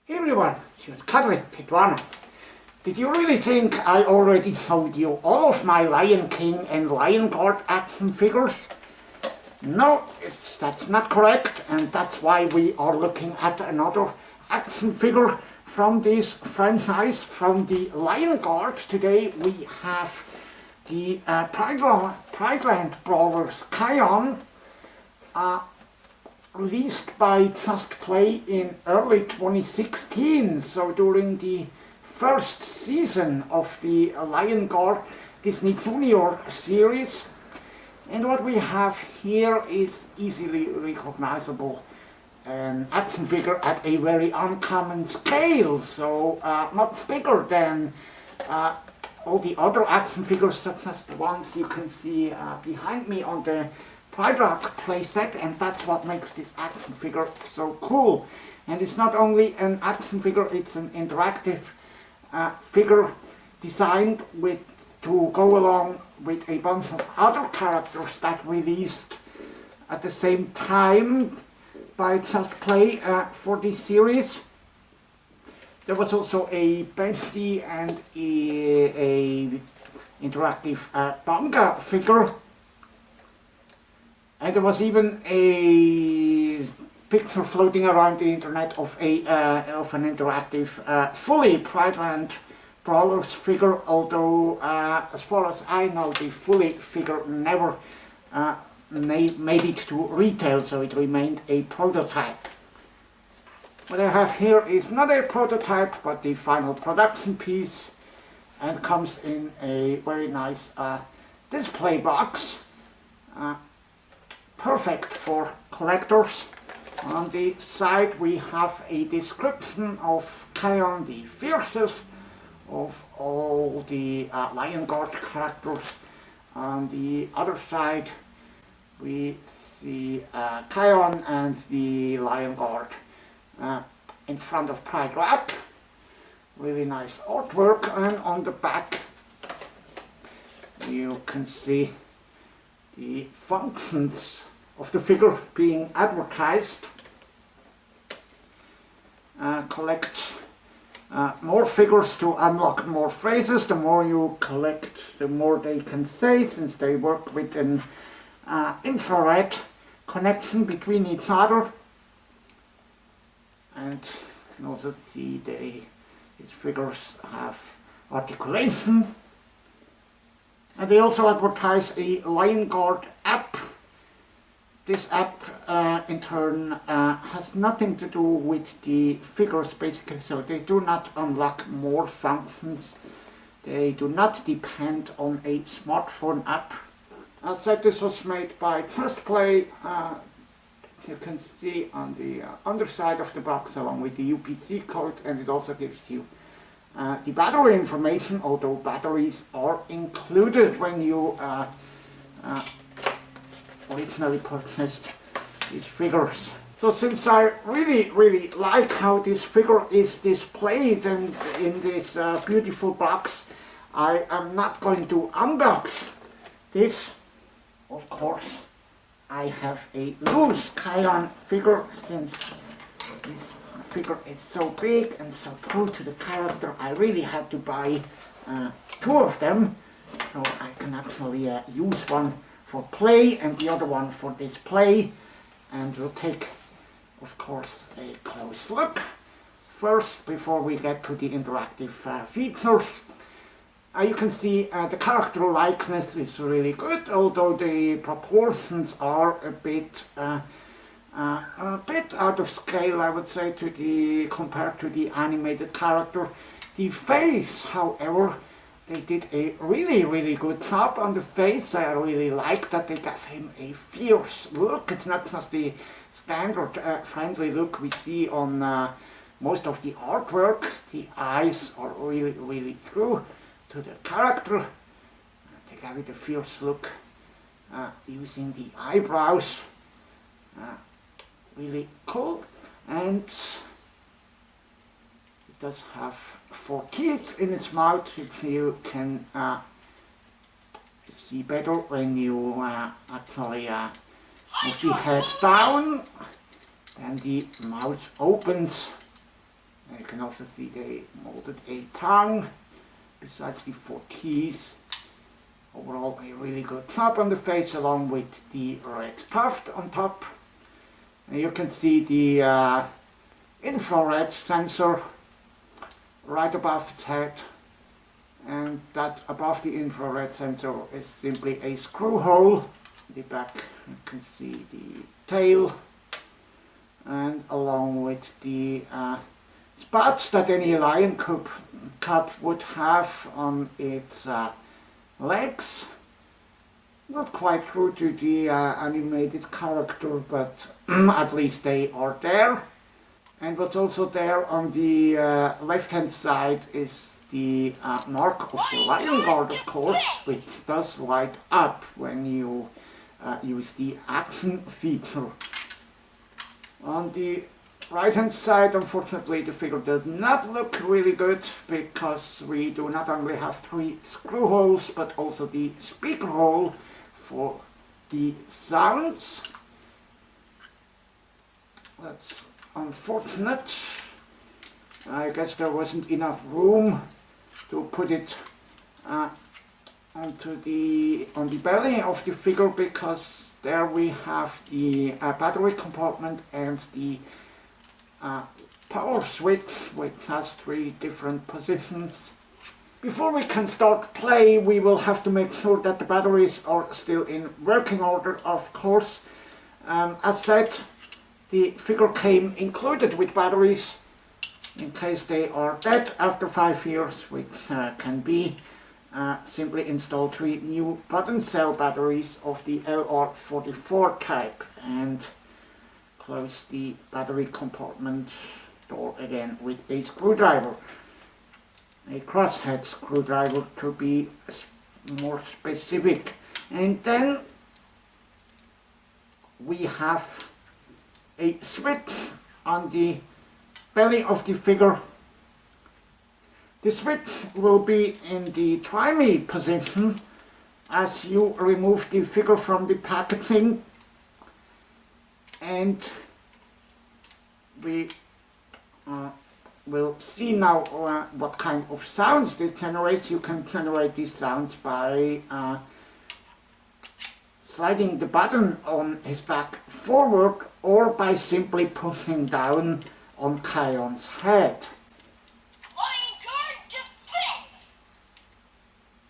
Hey everyone, it's Cuddly, Kitwana. Did you really think I already showed you all of my Lion King and Lion Guard action figures? No, that's not correct, and that's why we are looking at another action figure from this franchise, from the Lion Guard. Today we have the Pride Land Brawlers Kion, released by Just Play in early 2016, so during the first season of the Lion Guard Disney Junior series. And what we have here is easily recognizable action figure at a very uncommon scale, so much bigger than all the other action figures, such as the ones you can see behind me on the trademark playset, and that's what makes this action figure so cool. And it's not only an action figure, it's an interactive figure designed to go along with a bunch of other characters that released at the same time by Just Play for this series. There was also a bestie and a interactive manga figure. And there was even a picture floating around the internet of an interactive, fully Pride Land Brawlers figure, although as far as I know, the fully figure never made it to retail, so it remained a prototype. What I have here is not a prototype, but the final production piece, and comes in a very nice display box. Perfect for collectors. On the side we have a description of Kion, the fiercest of all the Lion Guard characters. On the other side we see Kion and the Lion Guard in front of Pride Land. Really nice artwork, and on the back you can see the functions of the figure being advertised. Collect more figures to unlock more phrases. The more you collect, the more they can say, since they work with an infrared connection between each other. And you can also see these figures have articulation. And they also advertise a Lion Guard app. This app, in turn, has nothing to do with the figures, basically, so they do not unlock more functions. They do not depend on a smartphone app. As said, this was made by Just Play. You can see on the underside of the box, along with the UPC code, and it also gives you the battery information, although batteries are included when you originally purchased these figures. So since I really like how this figure is displayed and in this beautiful box, I am not going to unbox this. Of course, I have a loose Kion figure, since this figure is so big and so true to the character. I really had to buy two of them, so I can actually use one for play and the other one for display. And we'll take, of course, a close look first before we get to the interactive features. You can see the character likeness is really good, although the proportions are a bit out of scale, I would say, compared to the animated character. The face, however, they did a really good job on the face. I really like that they gave him a fierce look. It's not just the standard friendly look we see on most of the artwork. The eyes are really true to the character. They gave it a fierce look using the eyebrows. Really cool. And it does have 4 teeth in its mouth, which you can see better when you actually move the head down, and the mouth opens You can also see they molded a tongue besides the 4 keys. Overall a really good top on the face along with the red tuft on top. And you can see the infrared sensor right above its head, and that above the infrared sensor is simply a screw hole. In the back you can see the tail, and along with the spots that any lion cub would have on its legs. Not quite true to the animated character, but at least they are there. And what's also there on the left hand side is the mark of the lion guard, of course, which does light up when you use the action feature. On the right hand side, unfortunately, the figure does not look really good, because we do not only have 3 screw holes but also the speaker hole for the sounds. That's unfortunate. I guess there wasn't enough room to put it on the belly of the figure, because there we have the battery compartment and the power switch, which has 3 different positions. Before we can start play, we will have to make sure that the batteries are still in working order, of course. As said, the figure came included with batteries in case they are dead after 5 years, which can be. Simply install 3 new button cell batteries of the LR44 type and close the battery compartment door again with a screwdriver. A crosshead screwdriver to be more specific. And then we have a switch on the belly of the figure. The switch will be in the try me position as you remove the figure from the packaging, and we will see now what kind of sounds this generates. You can generate these sounds by sliding the button on his back forward, or by simply pushing down on Kion's head.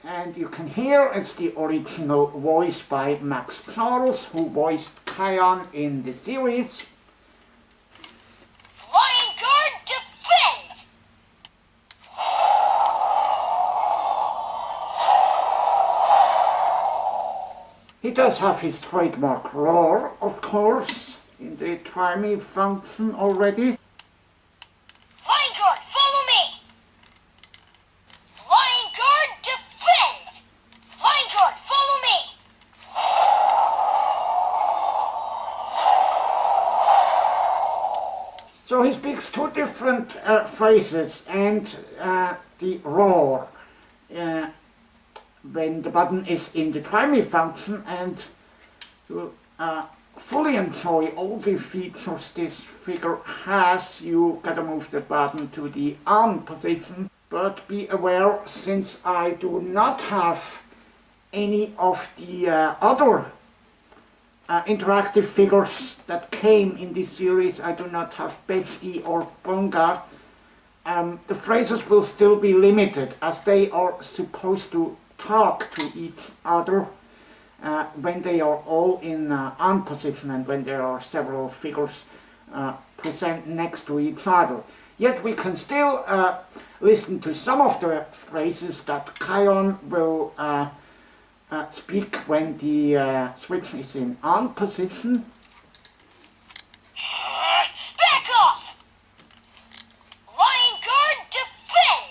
And you can hear it's the original voice by Max Charles, who voiced Kion in the series. Lion Guard, defend! He does have his trademark roar, of course, in the try me function already. Lion Guard, follow me! Lion Guard, defend! Lion Guard, follow me! So he speaks 2 different phrases, and the roar when the button is in the try me function. And to fully enjoy all the features this figure has, you gotta move the button to the on position. But be aware, since I do not have any of the other interactive figures that came in this series, I do not have Bestie or Bonga, the phrases will still be limited, as they are supposed to talk to each other when they are all in on position and when there are several figures present next to each other. Yet we can still listen to some of the phrases that Kion will speak when the switch is in on position. Back off! Lion Guard, defend!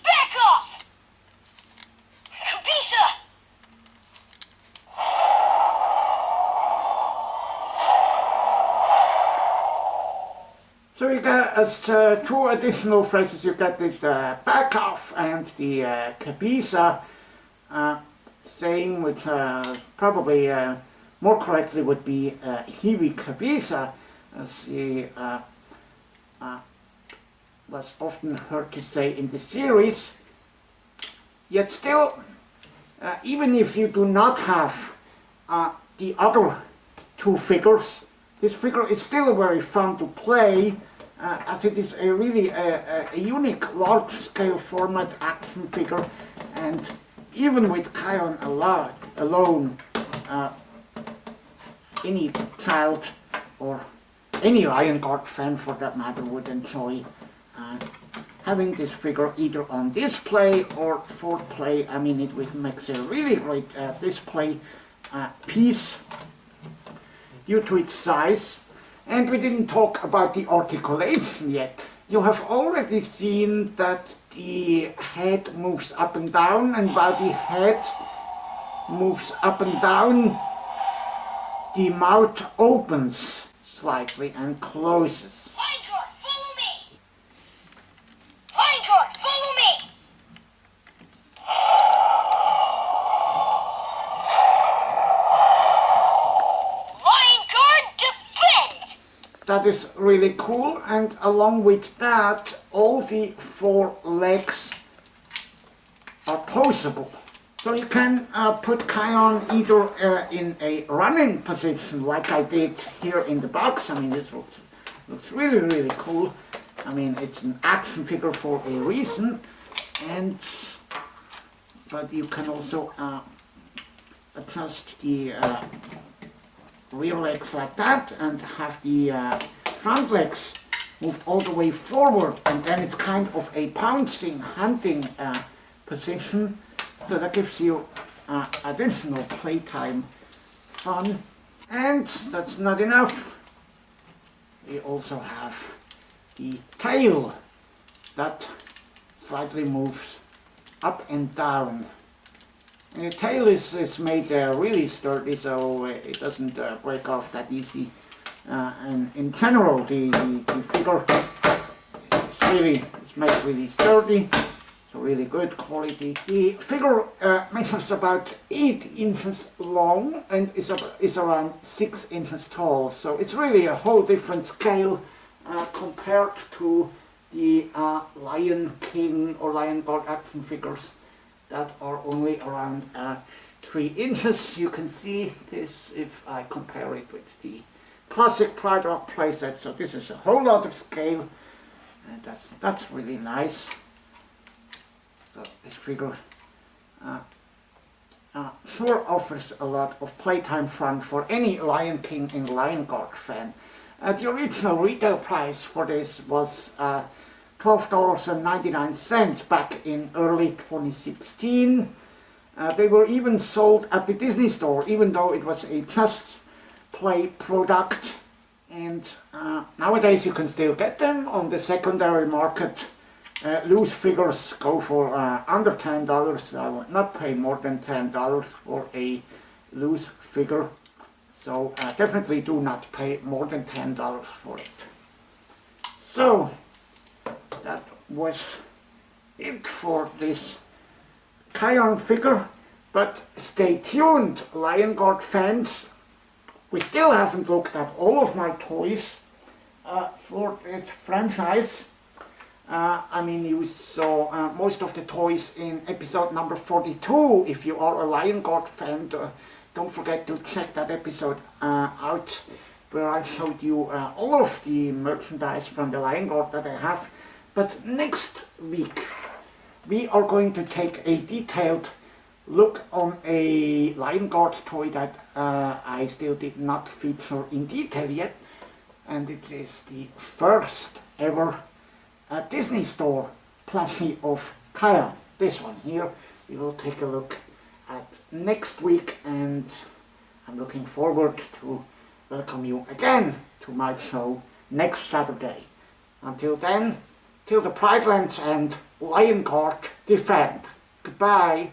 Back off! Kabisa! So you get as 2 additional phrases. You get this back off and the Kabisa saying, which probably more correctly would be Hiwi Kabisa, as he was often heard to say in the series. Yet still, even if you do not have the other two figures, this figure is still very fun to play, as it is a really a unique large-scale format action figure, and even with Kion alone, any child or any Lion Guard fan for that matter would enjoy having this figure either on display or for play. I mean, it makes a really great display piece due to its size. And we didn't talk about the articulation yet. You have already seen that the head moves up and down, and while the head moves up and down, the mouth opens slightly and closes. Lion Guard, follow me! Lion Guard, follow me! Lion Guard, defend! That is really cool, and along with that, all the four legs are posable. So you can put Kion either in a running position, like I did here in the box. I mean, this looks really, really cool. I mean, it's an action figure for a reason, but you can also adjust the rear legs like that and have the front legs moved all the way forward, and then it's kind of a pouncing, hunting position. So that gives you additional playtime fun. And that's not enough. We also have the tail that slightly moves up and down. And the tail is made really sturdy, so it doesn't break off that easy. And in general, the figure is made really sturdy. So really good quality. The figure measures about 8 inches long and is around 6 inches tall. So it's really a whole different scale compared to the Lion King or Lion Guard action figures that are only around 3 inches. You can see this if I compare it with the classic Pride Land playset. So this is a whole lot of scale, and that's really nice. So this figure sure offers a lot of playtime fun for any Lion King and Lion Guard fan. The original retail price for this was $12.99 back in early 2016. They were even sold at the Disney store, even though it was a Just Play product. And nowadays you can still get them on the secondary market. Loose figures go for under $10. I would not pay more than $10 for a loose figure. So definitely do not pay more than $10 for it. So that was it for this Kion figure. But stay tuned, Lion Guard fans. We still haven't looked at all of my toys for this franchise. I mean, you saw most of the toys in episode number 42. If you are a Lion Guard fan, don't forget to check that episode out, where I showed you all of the merchandise from the Lion Guard that I have. But next week, we are going to take a detailed look on a Lion Guard toy that I still did not feature in detail yet. And it is the first ever Disney store plushie of Kion. This one here, we will take a look at next week, and I'm looking forward to welcome you again to my show next Saturday. Until then, till the Pride Land and Lion Guard defend. Goodbye.